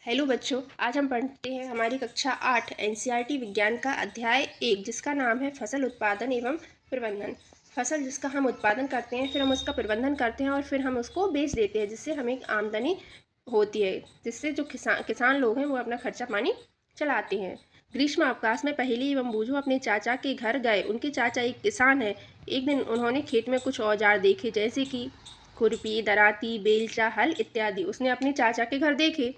Hello बच्चों, आज हम पढ़ते हैं हमारी कक्षा 8 एनसीईआरटी विज्ञान का अध्याय 1 जिसका नाम है फसल उत्पादन एवं प्रबंधन। फसल जिसका हम उत्पादन करते हैं, फिर हम उसका प्रबंधन करते हैं और फिर हम उसको बेच देते हैं, जिससे हमें आमदनी होती है, जिससे जो किसान लोग हैं वो अपना खर्चा पानी चलाते हैं। ग्रीष्म अवकाश में पहेली एवं बूझो अपने चाचा के घर गए। उनके चाचा एक किसान है। एक दिन उन्होंने खेत में कुछ औजार देखे, जैसे कि खुरपी, दराती, बेलचा, हल इत्यादि। उसने अपने चाचा के घर देखे।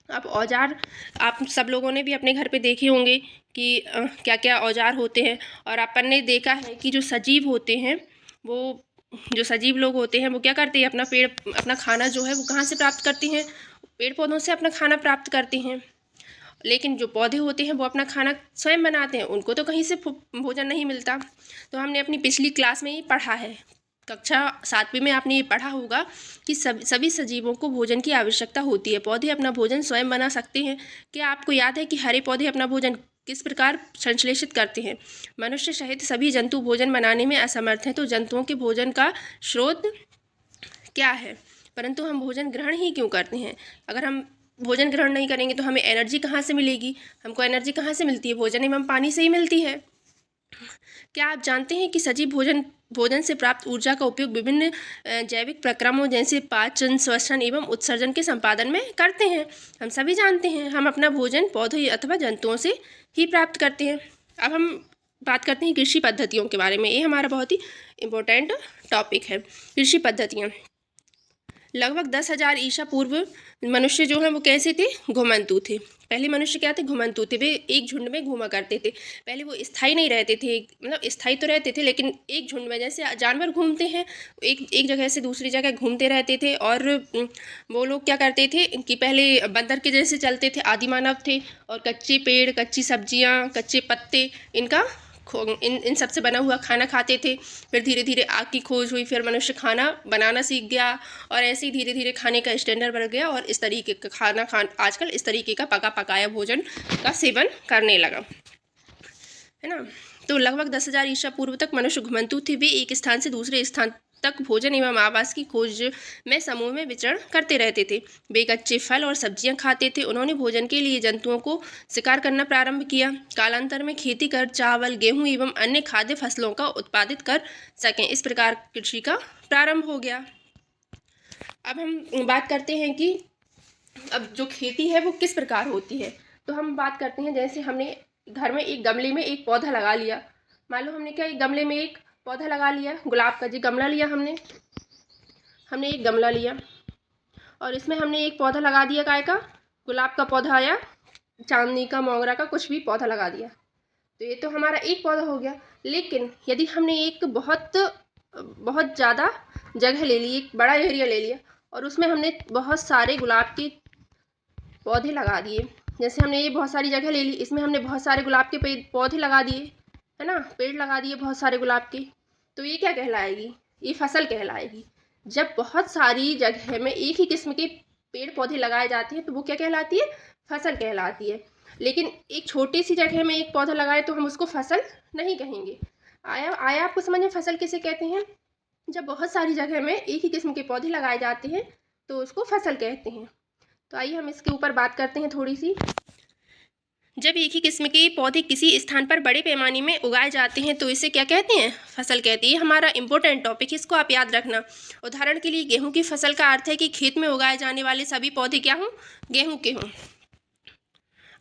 अब औजार आप सब लोगों ने भी अपने घर पे देखे होंगे कि क्या क्या औजार होते हैं। और अपन ने देखा है कि जो सजीव होते हैं वो जो सजीव लोग होते हैं वो क्या करते हैं, अपना खाना जो है वो कहाँ से प्राप्त करते हैं? पेड़ पौधों से अपना खाना प्राप्त करते हैं। लेकिन जो पौधे होते हैं वो अपना खाना स्वयं बनाते हैं, उनको तो कहीं से भोजन नहीं मिलता। तो हमने अपनी पिछली क्लास में ही पढ़ा है, कक्षा 7वीं में आपने ये पढ़ा होगा कि सभी सजीवों को भोजन की आवश्यकता होती है। पौधे अपना भोजन स्वयं बना सकते हैं। क्या आपको याद है कि हरे पौधे अपना भोजन किस प्रकार संश्लेषित करते हैं? मनुष्य सहित सभी जंतु भोजन बनाने में असमर्थ हैं, तो जंतुओं के भोजन का स्रोत क्या है? परंतु हम भोजन ग्रहण ही क्यों करते हैं? अगर हम भोजन ग्रहण नहीं करेंगे तो हमें एनर्जी कहाँ से मिलेगी? हमको एनर्जी कहाँ से मिलती है? भोजन एवं पानी से ही मिलती है। क्या आप जानते हैं कि सजीव भोजन से प्राप्त ऊर्जा का उपयोग विभिन्न जैविक प्रक्रमों जैसे पाचन, श्वसन एवं उत्सर्जन के संपादन में करते हैं? हम सभी जानते हैं हम अपना भोजन पौधों अथवा जंतुओं से ही प्राप्त करते हैं। अब हम बात करते हैं कृषि पद्धतियों के बारे में। ये हमारा बहुत ही इम्पोर्टेंट टॉपिक है। कृषि पद्धतियाँ लगभग 10,000 ईसा पूर्व मनुष्य जो है वो कैसे थे? घुमंतू थे। पहले मनुष्य क्या थे? घुमंतू थे। वे एक झुंड में घूमा करते थे। पहले वो स्थायी नहीं रहते थे, मतलब स्थायी तो रहते थे लेकिन एक झुंड में, जैसे जानवर घूमते हैं एक जगह से दूसरी जगह घूमते रहते थे। और वो लोग क्या करते थे कि पहले बंदर के जैसे चलते थे, आदि मानव थे, और कच्चे पेड़, कच्ची सब्जियाँ, कच्चे पत्ते, इन सब से बना हुआ खाना खाते थे। फिर धीरे धीरे आग की खोज हुई, फिर मनुष्य खाना बनाना सीख गया, और ऐसे ही धीरे धीरे खाने का स्टैंडर्ड बढ़ गया और इस तरीके का आजकल इस तरीके का पका पकाया भोजन का सेवन करने लगा, है ना। तो लगभग 10,000 ईसा पूर्व तक मनुष्य घुमंतु थे। वे एक स्थान से दूसरे स्थान तक भोजन एवं आवास की खोज में समूह में विचरण करते रहते थे। वे कच्चे फल और सब्जियां खाते थे। उन्होंने भोजन के लिए जंतुओं को शिकार करना प्रारंभ किया। कालांतर में खेती कर चावल, गेहूं एवं अन्य खाद्य फसलों का उत्पादित कर सकें, इस प्रकार कृषि का प्रारंभ हो गया। अब हम बात करते हैं कि अब जो खेती है वो किस प्रकार होती है। तो हम बात करते हैं, जैसे हमने घर में एक गमले में एक पौधा लगा लिया। मान लो हमने क्या एक गमले में एक पौधा लगा लिया, गुलाब का जी गमला लिया हमने एक गमला लिया और इसमें हमने एक पौधा लगा दिया, काय का? गुलाब का पौधा या चांदनी का, मोगरा का, कुछ भी पौधा लगा दिया। तो ये तो हमारा एक पौधा हो गया। लेकिन यदि हमने एक बहुत बहुत ज़्यादा जगह ले ली, एक बड़ा एरिया ले लिया और उसमें हमने बहुत सारे गुलाब के पौधे लगा दिए, जैसे हमने ये बहुत सारी जगह ले ली, इसमें हमने बहुत सारे गुलाब के पौधे लगा दिए, है ना, पेड़ लगा दिए बहुत सारे गुलाब के, तो ये क्या कहलाएगी? ये फसल कहलाएगी। जब बहुत सारी जगह में एक ही किस्म के पेड़ पौधे लगाए जाते हैं तो वो क्या कहलाती है? फसल कहलाती है। लेकिन एक छोटी सी जगह में एक पौधा लगाए तो हम उसको फसल नहीं कहेंगे। आया आया आपको समझ में फसल किसे कहते हैं? जब बहुत सारी जगह में एक ही किस्म के पौधे लगाए जाते हैं तो उसको फसल कहते हैं। तो आइए हम इसके ऊपर बात करते हैं थोड़ी सी। जब एक ही किस्म के पौधे किसी स्थान पर बड़े पैमाने में उगाए जाते हैं तो इसे क्या कहते हैं? फसल कहते हैं। ये हमारा इंपॉर्टेंट टॉपिक है, इसको आप याद रखना। उदाहरण के लिए गेहूं की फसल का अर्थ है कि खेत में उगाए जाने वाले सभी पौधे क्या हों? गेहूं के हों।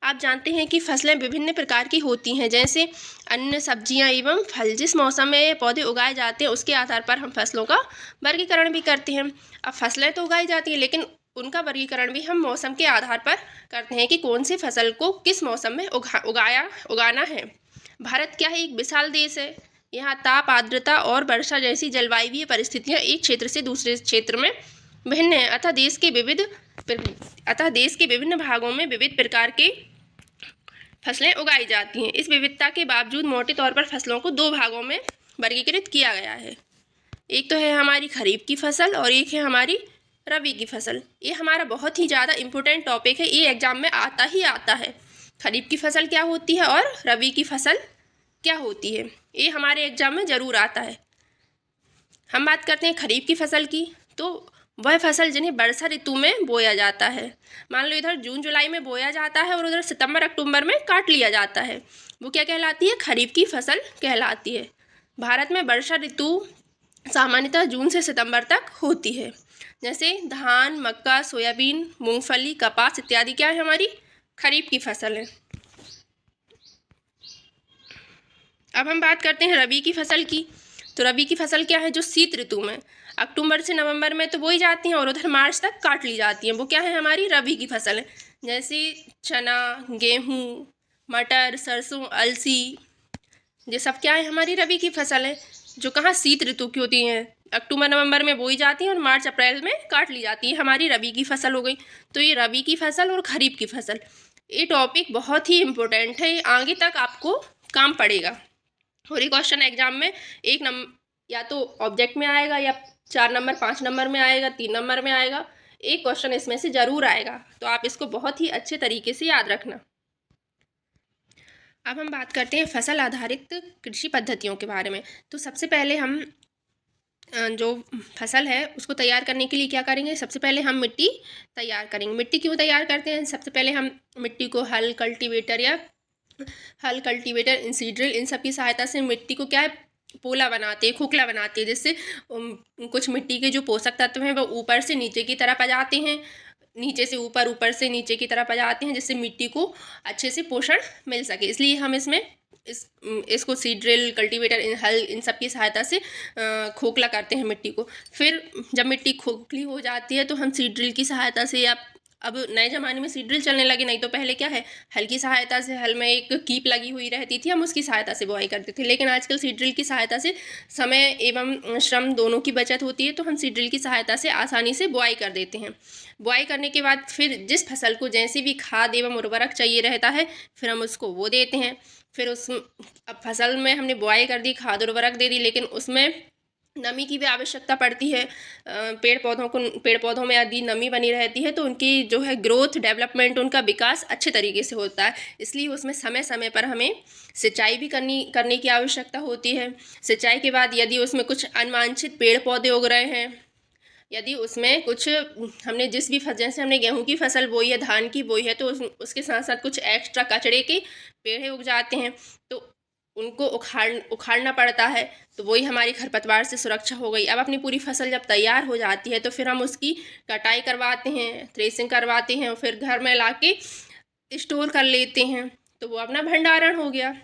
आप जानते हैं कि फसलें विभिन्न प्रकार की होती हैं, जैसे अन्न, सब्जियां एवं फल। जिस मौसम में ये पौधे उगाए जाते हैं उसके आधार पर हम फसलों का वर्गीकरण भी करते हैं। अब फसलें तो उगाई जाती हैं लेकिन उनका वर्गीकरण भी हम मौसम के आधार पर करते हैं कि कौन सी फसल को किस मौसम में उगाना है। भारत क्या है? एक विशाल देश है। यहाँ ताप, आर्द्रता और वर्षा जैसी जलवायु परिस्थितियाँ एक क्षेत्र से दूसरे क्षेत्र में भिन्न है, अतः देश के विभिन्न भागों में विविध प्रकार के फसलें उगाई जाती हैं। इस विविधता के बावजूद मोटे तौर पर फसलों को दो भागों में वर्गीकृत किया गया है। एक तो है हमारी खरीफ की फसल और एक है हमारी रबी की फसल। ये हमारा बहुत ही ज़्यादा इम्पोर्टेंट टॉपिक है, ये एग्जाम में आता ही आता है। खरीफ की फसल क्या होती है और रबी की फसल क्या होती है, ये हमारे एग्जाम में ज़रूर आता है। हम बात करते हैं खरीफ की फसल की। तो वह फसल जिन्हें वर्षा ऋतु में बोया जाता है। मान लो इधर जून जुलाई में बोया जाता है और उधर सितंबर अक्टूबर में काट लिया जाता है, वो क्या कहलाती है? खरीफ की फसल कहलाती है। भारत में वर्षा ऋतु सामान्यतः जून से सितंबर तक होती है। जैसे धान, मक्का, सोयाबीन, मूंगफली, कपास इत्यादि क्या है? हमारी खरीफ की फसल है। अब हम बात करते हैं रबी की फसल की। तो रबी की फसल क्या है? जो शीत ऋतु में अक्टूबर से नवंबर में तो बोई जाती हैं और उधर मार्च तक काट ली जाती हैं, वो क्या है? हमारी रबी की फसल है। जैसे चना, गेहूँ, मटर, सरसों, अलसी, ये सब क्या है? हमारी रबी की फसल है, जो कहाँ? शीत ऋतु की होती हैं, अक्टूबर नवंबर में बोई जाती हैं और मार्च अप्रैल में काट ली जाती है, हमारी रबी की फसल हो गई। तो ये रबी की फसल और खरीफ की फसल, ये टॉपिक बहुत ही इम्पोर्टेंट है, ये आगे तक आपको काम पड़ेगा। और ये क्वेश्चन एग्जाम में एक नंबर या तो ऑब्जेक्ट में आएगा, या 4 नंबर 5 नंबर में आएगा, 3 नंबर में आएगा, एक क्वेश्चन इसमें से ज़रूर आएगा। तो आप इसको बहुत ही अच्छे तरीके से याद रखना। अब हम बात करते हैं फसल आधारित कृषि पद्धतियों के बारे में। तो सबसे पहले हम जो फसल है उसको तैयार करने के लिए क्या करेंगे? सबसे पहले हम मिट्टी तैयार करेंगे। मिट्टी क्यों तैयार करते हैं? सबसे पहले हम मिट्टी को हल, कल्टीवेटर, इंसीड्रिल, इन सब की सहायता से मिट्टी को क्या है? पोला बनाते हैं, खोखला बनाते हैं, जिससे कुछ मिट्टी के जो पोषक तत्व हैं वो ऊपर से नीचे की तरफ आ जाते हैं, नीचे से ऊपर, ऊपर से नीचे की तरफ आ जाते हैं, जिससे मिट्टी को अच्छे से पोषण मिल सके। इसलिए हम इसमें इसको सीड ड्रिल, कल्टीवेटर, हल, इन सब की सहायता से खोखला करते हैं मिट्टी को। फिर जब मिट्टी खोखली हो जाती है तो हम सीड ड्रिल की सहायता से, या अब नए ज़माने में सीड ड्रिल चलने लगे, नहीं तो पहले क्या है? हल की सहायता से, हल में एक कीप लगी हुई रहती थी, हम उसकी सहायता से बुआई करते थे। लेकिन आजकल सीड ड्रिल की सहायता से समय एवं श्रम दोनों की बचत होती है, तो हम सीड ड्रिल की सहायता से आसानी से बुआई कर देते हैं। बुआई करने के बाद फिर जिस फसल को जैसी भी खाद एवं उर्वरक चाहिए रहता है, फिर हम उसको वो देते हैं। फिर अब फसल में हमने बुआई कर दी, खाद उर्वरक दे दी, लेकिन उसमें नमी की भी आवश्यकता पड़ती है। पेड़ पौधों में यदि नमी बनी रहती है तो उनकी जो है ग्रोथ, डेवलपमेंट, उनका विकास अच्छे तरीके से होता है। इसलिए उसमें समय समय पर हमें सिंचाई भी करने की आवश्यकता होती है। सिंचाई के बाद यदि उसमें कुछ अनवांछित पेड़ पौधे उग रहे हैं, यदि उसमें कुछ हमने जिस भी जैसे हमने गेहूं की फसल बोई है, धान की बोई है, तो उसके साथ साथ कुछ एक्स्ट्रा कचड़े के पेड़ उग जाते हैं, तो उनको उखाड़ना पड़ता है। तो वही हमारी खरपतवार से सुरक्षा हो गई। अब अपनी पूरी फसल जब तैयार हो जाती है तो फिर हम उसकी कटाई करवाते हैं, थ्रेसिंग करवाते हैं और फिर घर में लाके स्टोर कर लेते हैं, तो वो अपना भंडारण हो गया।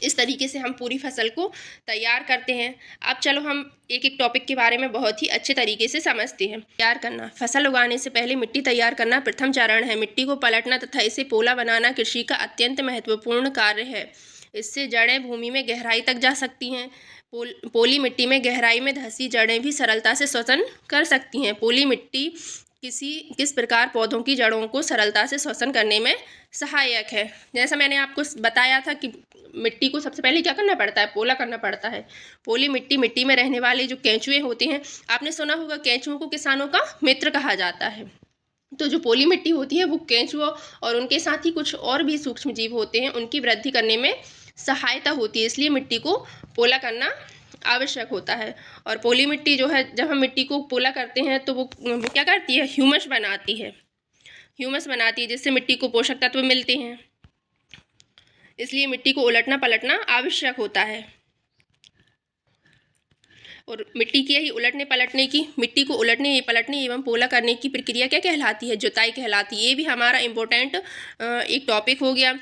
इस तरीके से हम पूरी फसल को तैयार करते हैं। अब चलो हम एक एक टॉपिक के बारे में बहुत ही अच्छे तरीके से समझते हैं। तैयार करना, फसल उगाने से पहले मिट्टी तैयार करना प्रथम चरण है। मिट्टी को पलटना तथा इसे पोला बनाना कृषि का अत्यंत महत्वपूर्ण कार्य है। इससे जड़ें भूमि में गहराई तक जा सकती हैं। पोली मिट्टी में गहराई में धंसी जड़ें भी सरलता से श्वसन कर सकती हैं। पोली मिट्टी किस प्रकार पौधों की जड़ों को सरलता से श्वसन करने में सहायक है। जैसा मैंने आपको बताया था कि मिट्टी को सबसे पहले क्या करना पड़ता है? पोला करना पड़ता है। पोली मिट्टी में रहने वाले जो केंचुए होते हैं, आपने सुना होगा केंचुओं को किसानों का मित्र कहा जाता है। तो जो पोली मिट्टी होती है वो केंचुआ और उनके साथ ही कुछ और भी सूक्ष्म जीव होते हैं, उनकी वृद्धि करने में सहायता होती है। इसलिए मिट्टी को पोला करना आवश्यक होता है। और पोली मिट्टी जो है, जब हम मिट्टी को पोला करते हैं तो वो क्या करती है? ह्यूमस बनाती है। जिससे मिट्टी को पोषक तत्व मिलते हैं। इसलिए मिट्टी को उलटना पलटना आवश्यक होता है। और मिट्टी की ही मिट्टी को उलटने पलटने एवं पोला करने की प्रक्रिया क्या कहलाती है? जुताई कहलाती है। ये भी हमारा इम्पोर्टेंट एक टॉपिक हो गया।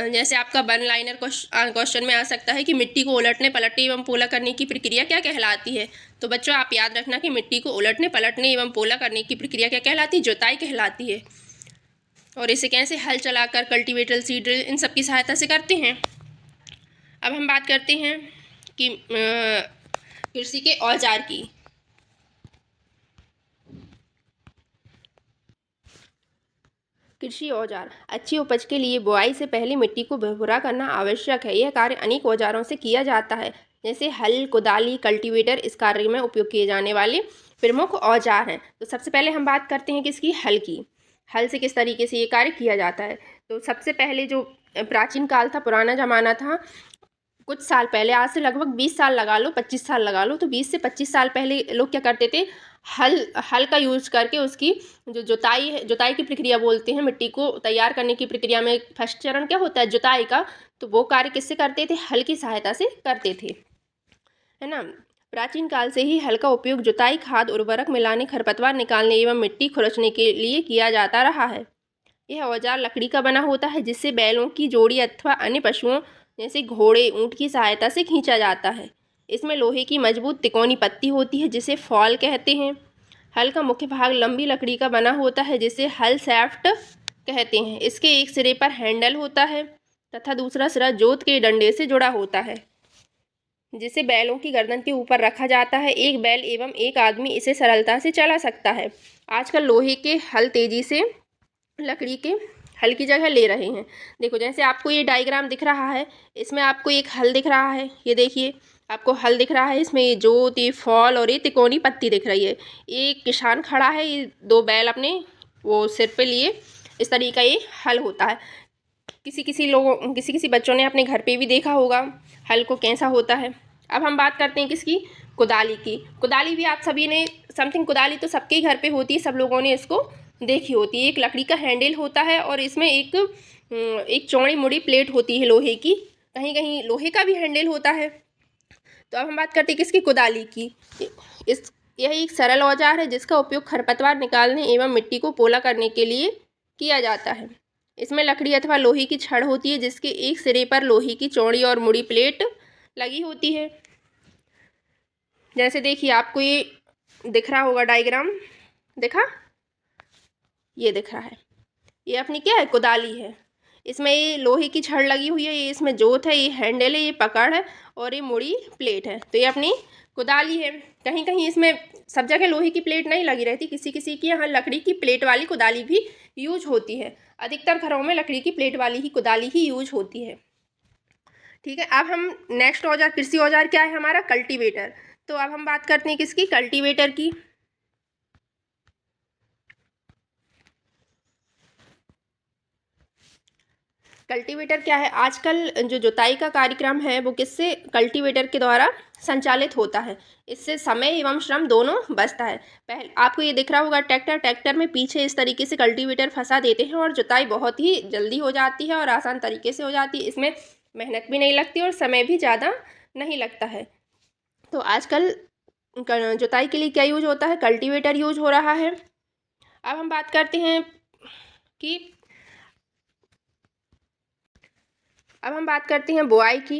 जैसे आपका 1 लाइनर क्वेश्चन में आ सकता है कि मिट्टी को उलटने पलटने एवं पोला करने की प्रक्रिया क्या कहलाती है? तो बच्चों आप याद रखना कि मिट्टी को उलटने पलटने एवं पोला करने की प्रक्रिया क्या कहलाती है? जुताई कहलाती है। और इसे कैसे? हल चलाकर, कल्टीवेटर, सीड ड्रिल, इन सब की सहायता से करते हैं। अब हम बात करते हैं कि कृषि के औजार की। कृषि औजार, अच्छी उपज के लिए बुआई से पहले मिट्टी को भुरभुरा करना आवश्यक है। यह कार्य अनेक औजारों से किया जाता है, जैसे हल, कुदाली, कल्टीवेटर। इस कार्य में उपयोग किए जाने वाले प्रमुख औजार हैं। तो सबसे पहले हम बात करते हैं किसकी? हल की। हल से किस तरीके से ये कार्य किया जाता है? तो सबसे पहले जो प्राचीन काल था, पुराना ज़माना था, कुछ साल पहले, आज से लगभग 20 साल लगा लो, 25 साल लगा लो, तो 20 से 25 साल पहले लोग क्या करते थे? हल हल का यूज करके उसकी जो जुताई है, जुताई की प्रक्रिया बोलते हैं, मिट्टी को तैयार करने की प्रक्रिया में फर्स्ट चरण क्या होता है, जुताई का। तो वो कार्य किससे करते थे, हल की सहायता से करते थे, है ना। प्राचीन काल से ही हल का उपयोग जुताई, खाद, उर्वरक मिलाने, खरपतवार निकालने एवं मिट्टी खुरचने के लिए किया जाता रहा है। यह औजार लकड़ी का बना होता है, जिससे बैलों की जोड़ी अथवा अन्य पशुओं जैसे घोड़े, ऊंट की सहायता से खींचा जाता है। इसमें लोहे की मजबूत तिकोनी पत्ती होती है, जिसे फॉल कहते हैं। हल का मुख्य भाग लंबी लकड़ी का बना होता है, जिसे हल शैफ्ट कहते हैं। इसके एक सिरे पर हैंडल होता है तथा दूसरा सिरा जोत के डंडे से जुड़ा होता है, जिसे बैलों की गर्दन के ऊपर रखा जाता है। एक बैल एवं एक आदमी इसे सरलता से चला सकता है। आजकल लोहे के हल तेजी से लकड़ी के हल की जगह ले रहे हैं। देखो, जैसे आपको ये डायग्राम दिख रहा है, इसमें आपको एक हल दिख रहा है, ये देखिए आपको हल दिख रहा है, इसमें ये जोत, ये फॉल और ये तिकोनी पत्ती दिख रही है। एक किसान खड़ा है, ये दो बैल अपने वो सिर पे लिए, इस तरीके का ये हल होता है। किसी बच्चों ने अपने घर पे भी देखा होगा हल को कैसा होता है। अब हम बात करते हैं किसकी, कुदाली की। कुदाली भी आप सभी ने समथिंग, कुदाली तो सबके घर पे होती है, सब लोगों ने इसको देखी होती है। एक लकड़ी का हैंडल होता है और इसमें एक चौड़ी मुड़ी प्लेट होती है लोहे की, कहीं कहीं लोहे का भी हैंडल होता है। तो अब हम बात करते हैं किसकी, कुदाली की। यह एक सरल औजार है, जिसका उपयोग खरपतवार निकालने एवं मिट्टी को पोला करने के लिए किया जाता है। इसमें लकड़ी अथवा लोहे की छड़ होती है, जिसके एक सिरे पर लोहे की चौड़ी और मुड़ी प्लेट लगी होती है। जैसे देखिए आपको ये दिख रहा होगा डायग्राम, देखा, ये दिख रहा है, ये अपनी क्या है, कुदाली है। इसमें ये लोहे की छड़ लगी हुई है, ये इसमें जोत है, ये हैंडल है, ये पकड़ है और ये मुड़ी प्लेट है। तो ये अपनी कुदाली है। कहीं कहीं इसमें सब जगह लोहे की प्लेट नहीं लगी रहती, किसी किसी की यहाँ लकड़ी की प्लेट वाली कुदाली भी यूज होती है। अधिकतर घरों में लकड़ी की प्लेट वाली ही कुदाली ही यूज होती है। ठीक है, अब हम नेक्स्ट औजार, कृषि औजार क्या है हमारा, कल्टीवेटर। तो अब हम बात करते हैं किसकी, कल्टीवेटर की। कल्टीवेटर क्या है, आजकल जो जुताई का कार्यक्रम है वो किससे, कल्टीवेटर के द्वारा संचालित होता है। इससे समय एवं श्रम दोनों बचता है। पहले आपको ये दिख रहा होगा ट्रैक्टर में पीछे इस तरीके से कल्टीवेटर फंसा देते हैं और जुताई बहुत ही जल्दी हो जाती है और आसान तरीके से हो जाती है। इसमें मेहनत भी नहीं लगती और समय भी ज़्यादा नहीं लगता है। तो आजकल जुताई के लिए क्या यूज होता है, कल्टीवेटर यूज हो रहा है। अब हम बात करते हैं बुआई की,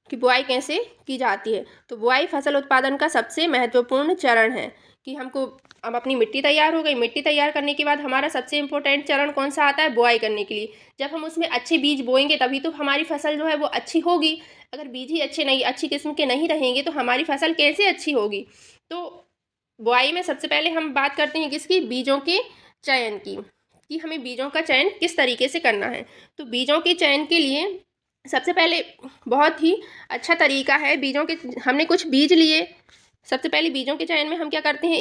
कि बुआई कैसे की जाती है। तो बुआई फसल उत्पादन का सबसे महत्वपूर्ण चरण है। कि हमको अब अपनी मिट्टी तैयार हो गई, मिट्टी तैयार करने के बाद हमारा सबसे इम्पोर्टेंट चरण कौन सा आता है, बुआई करने के लिए। जब हम उसमें अच्छे बीज बोएंगे तभी तो हमारी फसल जो है वो अच्छी होगी। अगर बीज ही अच्छी किस्म के नहीं रहेंगे तो हमारी फसल कैसे अच्छी होगी। तो बुआई में सबसे पहले हम बात करते हैं किसकी, बीजों के चयन की, कि हमें बीजों का चयन किस तरीके से करना है। तो बीजों के चयन के लिए सबसे पहले बहुत ही अच्छा तरीका है, हमने कुछ बीज लिए। सबसे पहले बीजों के चयन में हम क्या करते हैं,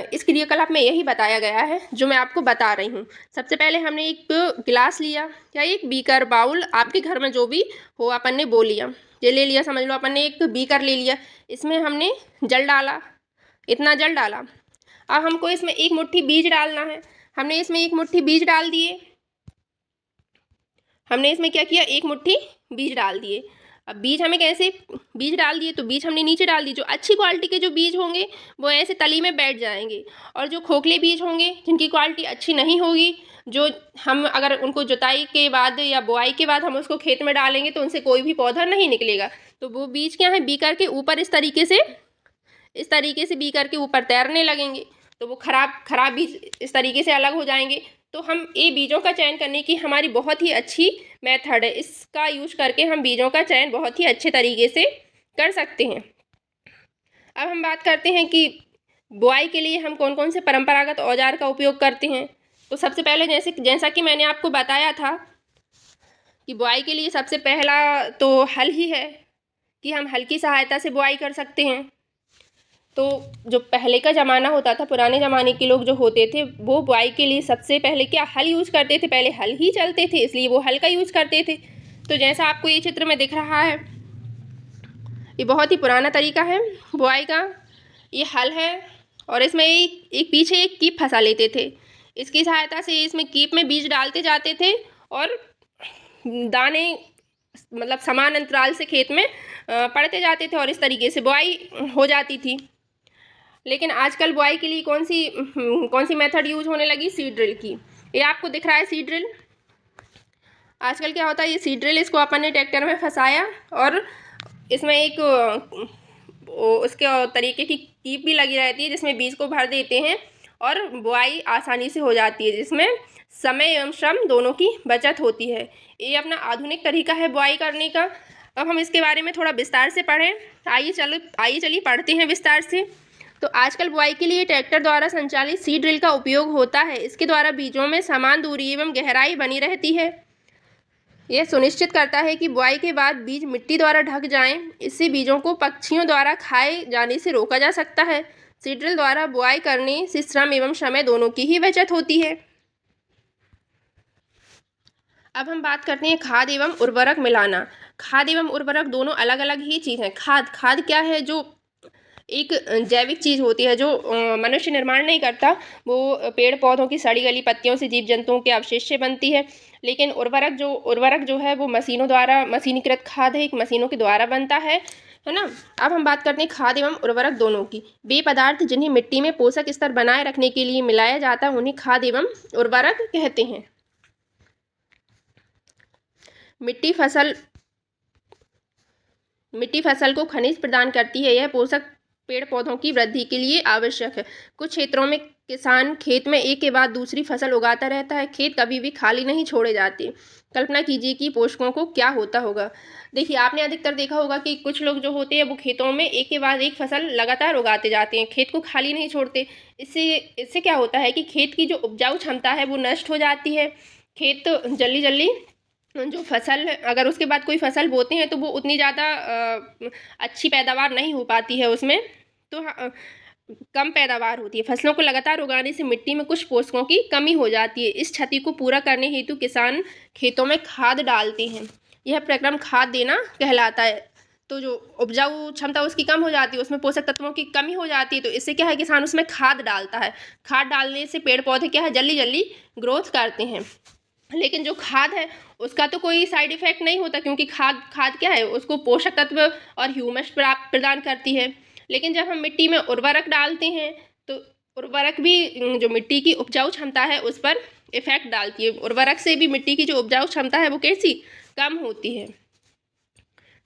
इस क्रियाकलाप में यही बताया गया है जो मैं आपको बता रही हूँ। सबसे पहले हमने एक गिलास लिया या एक बीकर, बाउल, आपके घर में जो भी हो अपन ने वो लिया, ये ले लिया, समझ लो अपन ने एक बीकर ले लिया। इसमें हमने जल डाला, इतना जल डाला। अब हमको इसमें एक मुट्ठी बीज डालना है। हमने इसमें एक मुट्ठी बीज डाल दिए। हमने इसमें क्या किया, एक मुट्ठी बीज डाल दिए। अब बीज हमें कैसे, बीज डाल दिए तो बीज हमने नीचे डाल दिए। जो अच्छी क्वालिटी के जो बीज होंगे वो ऐसे तली में बैठ जाएंगे, और जो खोखले बीज होंगे जिनकी क्वालिटी अच्छी नहीं होगी, जो हम अगर उनको जुताई के बाद या बुआई के बाद हम उसको खेत में डालेंगे तो उनसे कोई भी पौधा नहीं निकलेगा। तो वो बीज क्या है, बीकर के ऊपर इस तरीके से बीकर के ऊपर तैरने लगेंगे। तो वो खराब बीज इस तरीके से अलग हो जाएंगे। तो हम ये बीजों का चयन करने की हमारी बहुत ही अच्छी मेथड है। इसका यूज करके हम बीजों का चयन बहुत ही अच्छे तरीके से कर सकते हैं। अब हम बात करते हैं कि बुआई के लिए हम कौन कौन से परंपरागत औजार का उपयोग करते हैं। तो सबसे पहले जैसा कि मैंने आपको बताया था कि बुआई के लिए सबसे पहला तो हल ही है, कि हम हल की सहायता से बुआई कर सकते हैं। तो जो पहले का ज़माना होता था, पुराने ज़माने के लोग जो होते थे, वो बुआई के लिए सबसे पहले क्या, हल यूज़ करते थे। पहले हल ही चलते थे, इसलिए वो हल का यूज़ करते थे। तो जैसा आपको ये चित्र में दिख रहा है, ये बहुत ही पुराना तरीका है बुआई का। ये हल है और इसमें एक पीछे एक कीप फंसा लेते थे। इसकी सहायता से इसमें कीप में बीज डालते जाते थे और दाने मतलब समान अंतराल से खेत में पड़ते जाते थे और इस तरीके से बुआई हो जाती थी। लेकिन आजकल बुआई के लिए कौन सी मेथड यूज होने लगी? सीड ड्रिल की। ये आपको दिख रहा है सीड ड्रिल। आजकल क्या होता है, ये सीड ड्रिल इसको अपन ने ट्रैक्टर में फंसाया और इसमें एक उसके तरीके की कीप भी लगी रहती है जिसमें बीज को भर देते हैं और बुआई आसानी से हो जाती है, जिसमें समय एवं श्रम दोनों की बचत होती है। ये अपना आधुनिक तरीका है बुआई करने का। अब हम इसके बारे में थोड़ा विस्तार से पढ़ें। आइए चलिए पढ़ते हैं विस्तार से। तो आजकल बुआई के लिए ट्रैक्टर द्वारा संचालित सीड ड्रिल का उपयोग होता है। इसके द्वारा बीजों में समान दूरी एवं गहराई बनी रहती है। यह सुनिश्चित करता है कि बुआई के बाद बीज मिट्टी द्वारा ढक जाएं। इससे बीजों को पक्षियों द्वारा खाए जाने से रोका जा सकता है। सीड ड्रिल द्वारा बुआई करने से श्रम एवं समय दोनों की ही बचत होती है। अब हम बात करते हैं खाद एवं उर्वरक मिलाना। खाद एवं उर्वरक दोनों अलग अलग ही चीज़ हैं। खाद क्या है? जो एक जैविक चीज़ होती है जो मनुष्य निर्माण नहीं करता, वो पेड़ पौधों की सड़ी गली पत्तियों से, जीव जंतुओं के अवशेष से बनती है। लेकिन उर्वरक जो है वो मशीनों द्वारा मशीनीकृत खाद है, एक मशीनों के द्वारा बनता है ना। अब हम बात करते हैं खाद एवं उर्वरक दोनों की। वे पदार्थ जिन्हें मिट्टी में पोषक स्तर बनाए रखने के लिए मिलाया जाता है उन्हें खाद एवं उर्वरक कहते हैं। मिट्टी फसल को खनिज प्रदान करती है। यह पोषक पेड़ पौधों की वृद्धि के लिए आवश्यक है। कुछ क्षेत्रों में किसान खेत में एक के बाद दूसरी फसल उगाता रहता है। खेत कभी भी खाली नहीं छोड़े जाते। कल्पना कीजिए कि पोषकों को क्या होता होगा। देखिए, आपने अधिकतर देखा होगा कि कुछ लोग जो होते हैं वो खेतों में एक के बाद एक फसल लगातार उगाते जाते हैं, खेत को खाली नहीं छोड़ते। इससे क्या होता है कि खेत की जो उपजाऊ क्षमता है वो नष्ट हो जाती है। खेत जल्दी जल्दी जो फसल, अगर उसके बाद कोई फसल बोते हैं तो वो उतनी ज़्यादा अच्छी पैदावार नहीं हो पाती है उसमें, तो कम पैदावार होती है। फसलों को लगातार उगाने से मिट्टी में कुछ पोषकों की कमी हो जाती है। इस क्षति को पूरा करने हेतु किसान खेतों में खाद डालते हैं। यह प्रक्रम खाद देना कहलाता है। तो जो उपजाऊ क्षमता उसकी कम हो जाती है, उसमें पोषक तत्वों की कमी हो जाती है, तो इससे क्या है, किसान उसमें खाद डालता है। खाद डालने से पेड़ पौधे क्या है, जल्दी जल्दी ग्रोथ करते हैं। लेकिन जो खाद है उसका तो कोई साइड इफेक्ट नहीं होता, क्योंकि खाद क्या है, उसको पोषक तत्व और ह्यूमस प्रदान करती है। लेकिन जब हम मिट्टी में उर्वरक डालते हैं तो उर्वरक भी जो मिट्टी की उपजाऊ क्षमता है उस पर इफेक्ट डालती है। उर्वरक से भी मिट्टी की जो उपजाऊ क्षमता है वो कैसी, कम होती है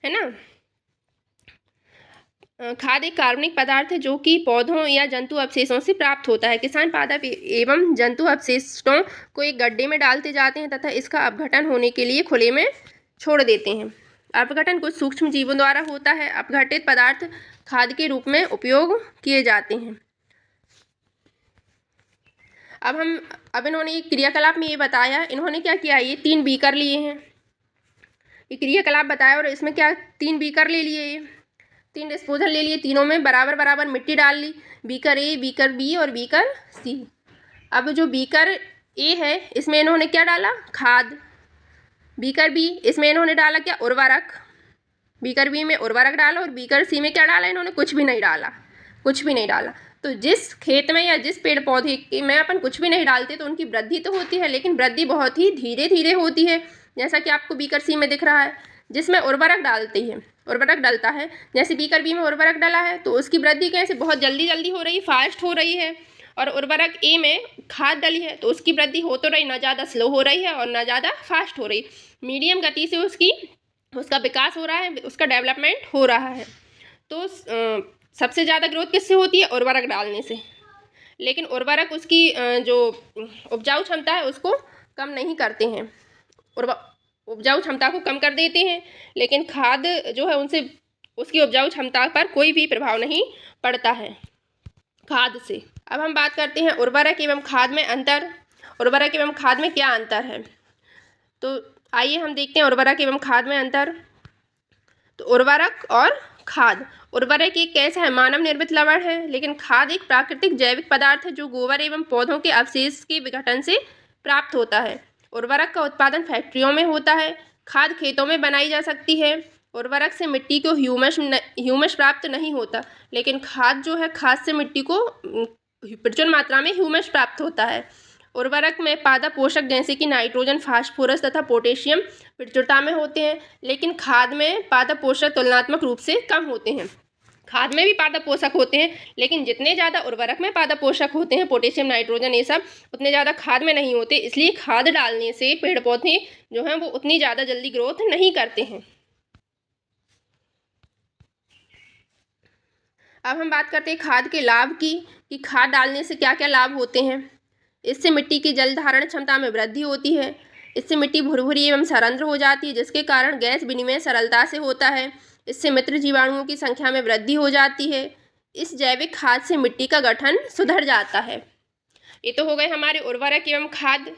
ना। खाद एक कार्बनिक पदार्थ है जो कि पौधों या जंतु अवशेषों से प्राप्त होता है। किसान पादप एवं जंतु अवशेषों को एक गड्ढे में डालते जाते हैं तथा इसका अपघटन होने के लिए खुले में छोड़ देते हैं। अपघटन कुछ सूक्ष्म जीवों द्वारा होता है। अपघटित पदार्थ खाद के रूप में उपयोग किए जाते हैं। अब इन्होंने क्रियाकलाप में ये बताया, इन्होंने क्या किया, ये 3 बीकर लिए हैं। ये क्रियाकलाप बताया और इसमें क्या 3 बीकर ले लिए, 3 डिस्पोजल ले लिए, तीनों में बराबर बराबर मिट्टी डाल ली। बीकर ए, बीकर बी और बीकर सी। अब जो बीकर ए है इसमें इन्होंने क्या डाला, खाद। बीकर बी, इसमें इन्होंने डाला क्या, उर्वरक। बीकर बी में उर्वरक डाला और बीकर सी में क्या डाला, इन्होंने कुछ भी नहीं डाला। तो जिस खेत में या जिस पेड़ पौधे में अपन कुछ भी नहीं डालते तो उनकी वृद्धि तो होती है, लेकिन वृद्धि बहुत ही धीरे धीरे होती है। जैसा कि आपको बीकर सी में दिख रहा है, जिसमें उर्वरक डलता है। जैसे बीकर बी में उर्वरक डाला है तो उसकी वृद्धि कैसे, बहुत जल्दी हो रही, फास्ट हो रही है। और उर्वरक ए में खाद डली है तो उसकी वृद्धि हो तो रही, ना ज़्यादा स्लो हो रही है और ना ज़्यादा फास्ट हो रही, मीडियम गति से उसका विकास हो रहा है, उसका डेवलपमेंट हो रहा है। तो सबसे ज़्यादा ग्रोथ किससे होती है, उर्वरक डालने से। लेकिन उर्वरक उसकी जो उपजाऊ क्षमता है उसको कम नहीं करते हैं, उपजाऊ क्षमता को कम कर देते हैं। लेकिन खाद जो है उनसे उसकी उपजाऊ क्षमता पर कोई भी प्रभाव नहीं पड़ता है खाद से। अब हम बात करते हैं उर्वरक एवं खाद में अंतर। उर्वरक एवं खाद में क्या अंतर है, तो आइए हम देखते हैं उर्वरक एवं खाद में अंतर। तो उर्वरक और खाद, उर्वरक एक कैसा है, मानव निर्मित लवण है, लेकिन खाद एक प्राकृतिक जैविक पदार्थ है जो गोबर एवं पौधों के अवशेष के विघटन से प्राप्त होता है। उर्वरक का उत्पादन फैक्ट्रियों में होता है, खाद खेतों में बनाई जा सकती है। उर्वरक से मिट्टी को ह्यूमस प्राप्त नहीं होता, लेकिन खाद जो है, खाद से मिट्टी को प्रचुर मात्रा में ह्यूमस प्राप्त होता है। उर्वरक में पादप पोषक जैसे कि नाइट्रोजन, फास्फोरस तथा पोटेशियम प्रचुरता में होते हैं, लेकिन खाद में पादप पोषक तुलनात्मक रूप से कम होते हैं। खाद में भी पादप पोषक होते हैं, लेकिन जितने ज़्यादा उर्वरक में पादप पोषक होते हैं, पोटेशियम, नाइट्रोजन, ये सब, उतने ज़्यादा खाद में नहीं होते। इसलिए खाद डालने से पेड़ पौधे जो हैं वो उतनी ज़्यादा जल्दी ग्रोथ नहीं करते हैं। अब हम बात करते हैं खाद के लाभ की, कि खाद डालने से क्या क्या लाभ होते हैं। इससे मिट्टी की जल धारण क्षमता में वृद्धि होती है। इससे मिट्टी भुरभुरी एवं सरंध्र हो जाती है, जिसके कारण गैस विनिमय सरलता से होता है। इससे मित्र जीवाणुओं की संख्या में वृद्धि हो जाती है। इस जैविक खाद से मिट्टी का गठन सुधर जाता है। ये तो हो गए हमारे उर्वरक एवं खाद।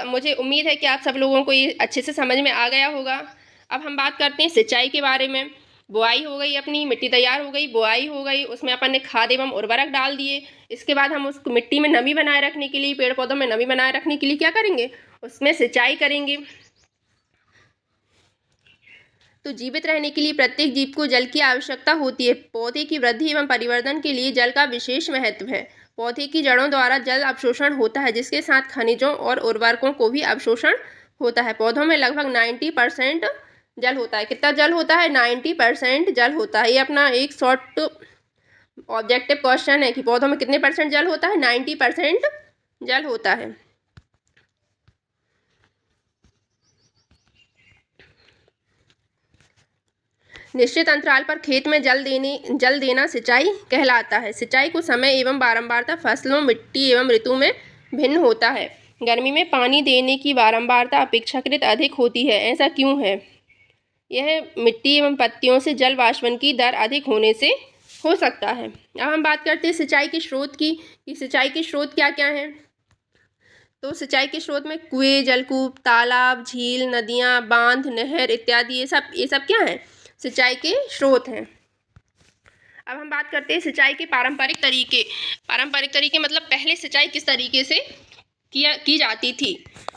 मुझे उम्मीद है कि आप सब लोगों को ये अच्छे से समझ में आ गया होगा। अब हम बात करते हैं सिंचाई के बारे में। बुआई हो गई, अपनी मिट्टी तैयार हो गई, बुआई हो गई, उसमें अपन ने खाद एवं उर्वरक डाल दिए। इसके बाद हम उस मिट्टी में नमी बनाए रखने के लिए, पेड़ पौधों में नमी बनाए रखने के लिए क्या करेंगे, उसमें सिंचाई करेंगे। तो जीवित रहने के लिए प्रत्येक जीव को जल की आवश्यकता होती है। पौधे की वृद्धि एवं परिवर्धन के लिए जल का विशेष महत्व है। पौधे की जड़ों द्वारा जल अवशोषण होता है, जिसके साथ खनिजों और उर्वरकों को भी अवशोषण होता है। पौधों में लगभग 90% जल होता है। कितना जल होता है? 90% जल होता है। ये अपना एक शॉर्ट ऑब्जेक्टिव क्वेश्चन है कि पौधों में कितने परसेंट जल होता है? 90% जल होता है। निश्चित अंतराल पर खेत में जल देना सिंचाई कहलाता है। सिंचाई को समय एवं बारंबारता फसलों, मिट्टी एवं ऋतु में भिन्न होता है। गर्मी में पानी देने की बारंबारता अपेक्षाकृत अधिक होती है। ऐसा क्यों है? यह मिट्टी एवं पत्तियों से जल वाष्पन की दर अधिक होने से हो सकता है। अब हम बात करते हैं सिंचाई के स्रोत की, कि सिंचाई के स्रोत क्या क्या हैं। तो सिंचाई के स्रोत में कुएं, जलकूप, तालाब, झील, नदियाँ, बांध, नहर इत्यादि, ये सब क्या हैं? सिंचाई के स्रोत हैं। अब हम बात करते हैं सिंचाई के पारंपरिक तरीके। पारंपरिक तरीके मतलब पहले सिंचाई किस तरीके से की जाती थी।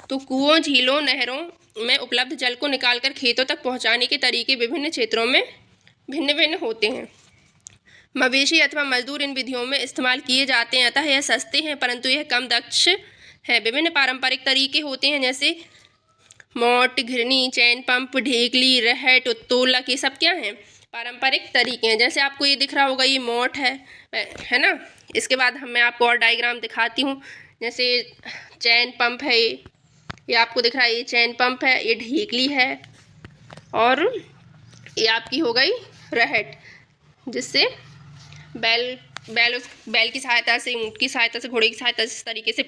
तो कुओं, झीलों, नहरों में उपलब्ध जल को निकालकर खेतों तक पहुंचाने के तरीके विभिन्न क्षेत्रों में भिन्न भिन्न होते हैं। मवेशी अथवा मजदूर इन विधियों में इस्तेमाल किए जाते हैं, अतः यह सस्ते हैं, परंतु यह कम दक्ष है। विभिन्न पारंपरिक तरीके होते हैं, जैसे मोट, घिरनी, चैन पंप, ढेकली, रहट, उत्तोलक, ये सब क्या हैं? पारंपरिक तरीके हैं। जैसे आपको ये दिख रहा होगा, ये मोट है ना। इसके बाद मैं आपको और डायग्राम दिखाती हूँ। जैसे चैन पंप है, ये आपको दिख रहा है, ये चैन पंप है, ये ढेकली है, और ये आपकी हो गई रहट, जिससे बैल की सहायता से, ऊँट की सहायता से, घोड़े की सहायता से इस तरीके से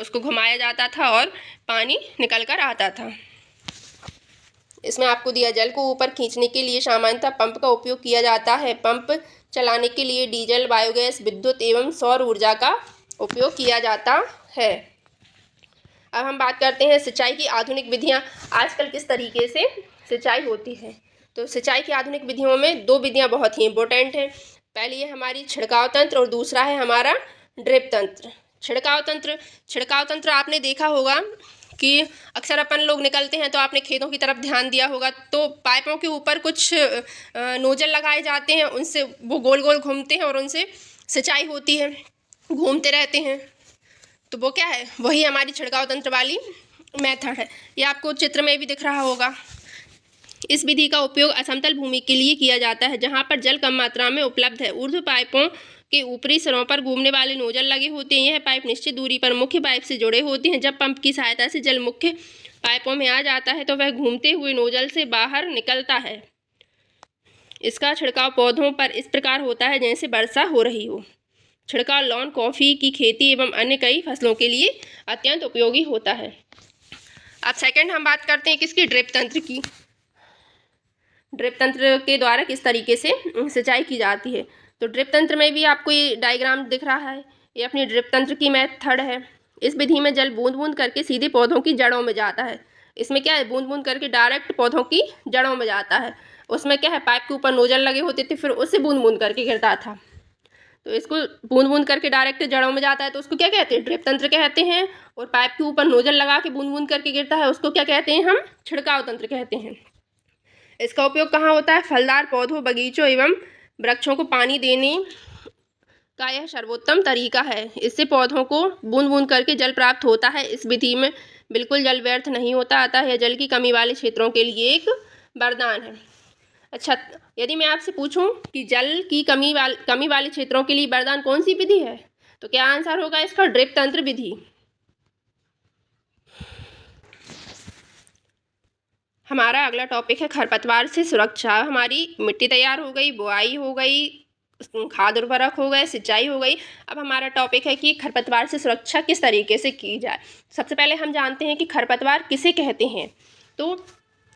उसको घुमाया जाता था और पानी निकल कर आता था। इसमें आपको दिया, जल को ऊपर खींचने के लिए सामान्यतः पंप का उपयोग किया जाता है। पंप चलाने के लिए डीजल, बायोगैस, विद्युत एवं सौर ऊर्जा का उपयोग किया जाता है। अब हम बात करते हैं सिंचाई की आधुनिक विधियाँ। आजकल किस तरीके से सिंचाई होती है। तो सिंचाई की आधुनिक विधियों में दो विधियाँ बहुत ही इम्पोर्टेंट हैं। पहली है हमारी छिड़काव तंत्र और दूसरा है हमारा ड्रिप तंत्र। छिड़काव तंत्र आपने देखा होगा कि अक्सर अपन लोग निकलते हैं तो आपने खेतों की तरफ ध्यान दिया होगा, तो पाइपों के ऊपर कुछ नोजल लगाए जाते हैं, उनसे वो गोल गोल घूमते हैं और उनसे सिंचाई होती है, घूमते रहते हैं। तो वो क्या है? वही हमारी छिड़काव तंत्र वाली मेथड है। ये आपको चित्र में भी दिख रहा होगा। इस विधि का उपयोग असमतल भूमि के लिए किया जाता है, जहाँ पर जल कम मात्रा में उपलब्ध है। ऊर्ध्व पाइपों के ऊपरी सिरों पर घूमने वाले नोजल लगे होते हैं। यह पाइप निश्चित दूरी पर मुख्य पाइप से जुड़े होते हैं। जब पंप की सहायता से जल मुख्य पाइपों में आ जाता है तो वह घूमते हुए नोजल से बाहर निकलता है। इसका छिड़काव पौधों पर इस प्रकार होता है जैसे वर्षा हो रही हो। छिड़काव लॉन, कॉफ़ी की खेती एवं अन्य कई फसलों के लिए अत्यंत उपयोगी होता है। अब सेकंड हम बात करते हैं किसकी? ड्रिप तंत्र की। ड्रिप तंत्र के द्वारा किस तरीके से सिंचाई की जाती है। तो ड्रिप तंत्र में भी आपको ये डायग्राम दिख रहा है, ये अपनी ड्रिप तंत्र की मेथड है। इस विधि में जल बूंद बूंद करके सीधे पौधों की जड़ों में जाता है। इसमें क्या है? बूंद बूंद करके डायरेक्ट पौधों की जड़ों में जाता है। उसमें क्या है? पाइप के ऊपर नोजल लगे होते थे, फिर उससे बूंद बूंद करके गिरता था। तो इसको बूंद बूंद करके डायरेक्ट जड़ों में जाता है, तो उसको क्या कहते हैं? ड्रिप तंत्र कहते हैं। और पाइप के ऊपर नोजल लगा के बूंद बूंद करके गिरता है, उसको क्या कहते हैं हम? छिड़काव तंत्र कहते हैं। इसका उपयोग कहाँ होता है? फलदार पौधों, बगीचों एवं वृक्षों को पानी देने का यह सर्वोत्तम तरीका है। इससे पौधों को बूंद बूंद करके जल प्राप्त होता है। इस विधि में बिल्कुल जल व्यर्थ नहीं होता, अतः यह जल की कमी वाले क्षेत्रों के लिए एक वरदान है। अच्छा, यदि मैं आपसे पूछूं कि जल की कमी वाले क्षेत्रों के लिए वरदान कौन सी विधि है, तो क्या आंसर होगा इसका? ड्रिप तंत्र विधि। हमारा अगला टॉपिक है खरपतवार से सुरक्षा। हमारी मिट्टी तैयार हो गई, बुआई हो गई, खाद उर्वरक हो गए, सिंचाई हो गई। अब हमारा टॉपिक है कि खरपतवार से सुरक्षा किस तरीके से की जाए। सबसे पहले हम जानते हैं कि खरपतवार किसे कहते हैं। तो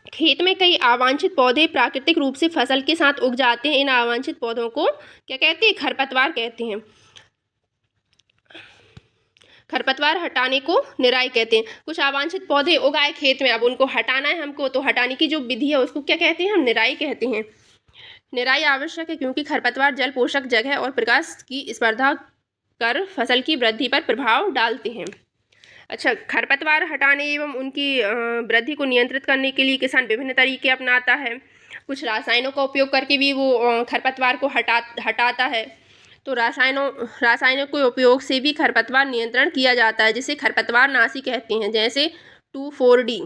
खेत में कई अवांछित पौधे प्राकृतिक रूप से फसल के साथ उग जाते हैं। इन अवांछित पौधों को क्या कहते हैं? खरपतवार कहते हैं। खरपतवार हटाने को निराई कहते हैं। कुछ अवांछित पौधे उगाए खेत में, अब उनको हटाना है हमको, तो हटाने की जो विधि है उसको क्या कहते हैं? हम निराई कहते हैं। निराई आवश्यक है क्योंकि खरपतवार जल, पोषक, जगह और प्रकाश की स्पर्धा कर फसल की वृद्धि पर प्रभाव डालते हैं। अच्छा, खरपतवार हटाने एवं उनकी वृद्धि को नियंत्रित करने के लिए किसान विभिन्न तरीके अपनाता है। कुछ रसायनों का उपयोग करके भी वो खरपतवार को हटाता है। तो रासायनों के उपयोग से भी खरपतवार नियंत्रण किया जाता है, जिसे खरपतवार नाशी कहते हैं, जैसे 2,4-D।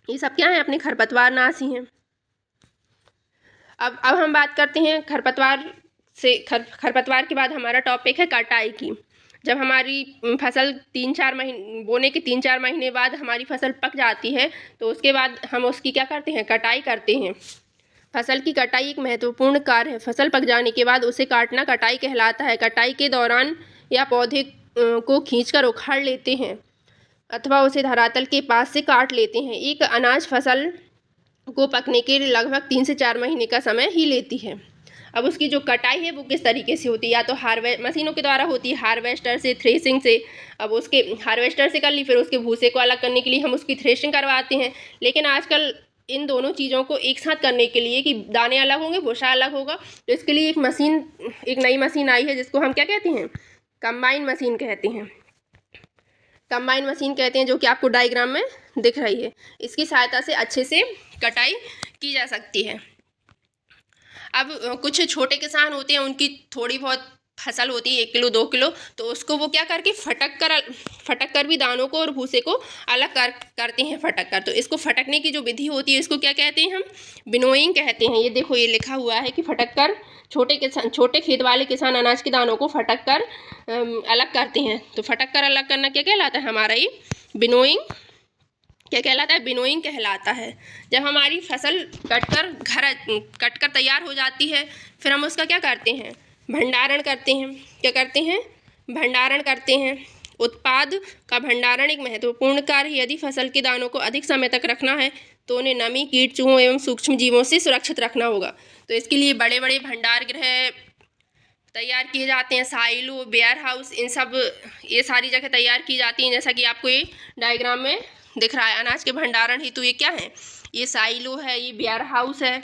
ये सब क्या है? अपने खरपतवार नाशी हैं। अब हम बात करते हैं खरपतवार के बाद हमारा टॉपिक है कटाई की। जब हमारी फसल 3-4 महीने बोने के 3-4 महीने बाद हमारी फसल पक जाती है, तो उसके बाद हम उसकी क्या करते हैं? कटाई करते हैं। फसल की कटाई एक महत्वपूर्ण कार्य है। फसल पक जाने के बाद उसे काटना कटाई कहलाता है। कटाई के दौरान या पौधे को खींचकर उखाड़ लेते हैं अथवा उसे धरातल के पास से काट लेते हैं। एक अनाज फसल को पकने के लिए लगभग 3 से 4 महीने का समय ही लेती है। अब उसकी जो कटाई है वो किस तरीके से होती है? या तो मशीनों के द्वारा होती है, हार्वेस्टर से, थ्रेसिंग से। अब उसके हार्वेस्टर से कर ली, फिर उसके भूसे को अलग करने के लिए हम उसकी थ्रेशिंग करवाते हैं। लेकिन आजकल इन दोनों चीज़ों को एक साथ करने के लिए कि दाने अलग होंगे, भूसा अलग होगा, तो इसके लिए एक नई मशीन आई है जिसको हम क्या कहते हैं? कंबाइन मशीन कहते हैं। कंबाइन मशीन कहते हैं, जो कि आपको डायग्राम में दिख रही है। इसकी सहायता से अच्छे से कटाई की जा सकती है। अब कुछ छोटे किसान होते हैं, उनकी थोड़ी बहुत फसल होती है 1 किलो 2 किलो, तो उसको वो क्या करके फटक कर भी दानों को और भूसे को अलग करते हैं फटक कर। तो इसको फटकने की जो विधि होती है इसको क्या कहते हैं? हम विनोइंग कहते हैं। ये देखो, ये लिखा हुआ है कि फटक कर छोटे खेत वाले किसान अनाज के दानों को फटक कर अलग करते हैं। तो फटक कर अलग करना क्या कहलाता है? हमारा ये विनोइंग क्या कहलाता है? विनोइंग कहलाता है। जब हमारी फसल कटकर तैयार हो जाती है, फिर हम उसका क्या करते हैं? भंडारण करते हैं। क्या करते हैं? भंडारण करते हैं। उत्पाद का भंडारण एक महत्वपूर्ण कार्य है। यदि फसल के दानों को अधिक समय तक रखना है तो उन्हें नमी, कीट, चूहों एवं सूक्ष्म जीवों से सुरक्षित रखना होगा। तो इसके लिए बड़े बड़े भंडार गृह तैयार किए जाते हैं, साइलो, वेयर हाउस, इन सब ये सारी जगह तैयार की जाती हैं। जैसा कि आपको ये डायग्राम में दिख रहा है। अनाज के भंडारण हेतु ये क्या है? ये साइलो है, ये वेयर हाउस है,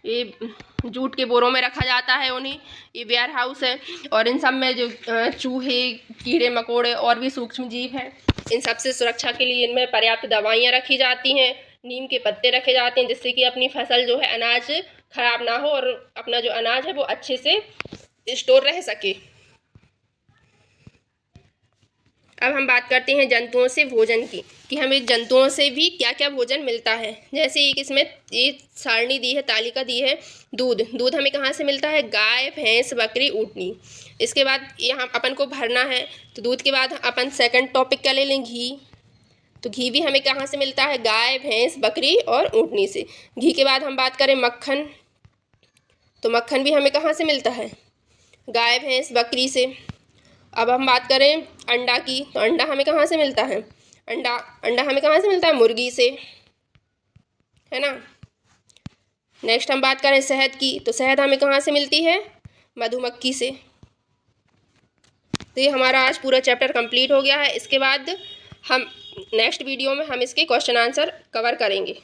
ये जूट के बोरों में रखा जाता है उन्हें, ये वेयर हाउस है। और इन सब में जो चूहे, कीड़े मकोड़े और भी सूक्ष्म जीव हैं, इन सब से सुरक्षा के लिए इनमें पर्याप्त दवाइयाँ रखी जाती हैं, नीम के पत्ते रखे जाते हैं, जिससे कि अपनी फसल जो है अनाज खराब ना हो और अपना जो अनाज है वो अच्छे से स्टोर रह सके। अब हम बात करते हैं जंतुओं से भोजन की, कि हमें जंतुओं से भी क्या क्या भोजन मिलता है। जैसे एक इसमें ये सारणी दी है, तालिका दी है। दूध हमें कहाँ से मिलता है? गाय, भैंस, बकरी, ऊँटनी। इसके बाद यहाँ अपन को भरना है, तो दूध के बाद अपन सेकंड टॉपिक क्या ले लें? घी। तो घी भी हमें कहाँ से मिलता है? गाय, भैंस, बकरी और ऊँटनी से। घी के बाद हम बात करें मक्खन, तो मक्खन भी हमें कहाँ से मिलता है? गाय, भैंस, बकरी से। अब हम बात करें अंडा की, तो अंडा हमें कहाँ से मिलता है? अंडा हमें कहाँ से मिलता है? मुर्गी से, है ना। नेक्स्ट हम बात करें शहद की, तो शहद हमें कहाँ से मिलती है? मधुमक्खी से। तो ये हमारा आज पूरा चैप्टर कंप्लीट हो गया है। इसके बाद हम नेक्स्ट वीडियो में हम इसके क्वेश्चन आंसर कवर करेंगे।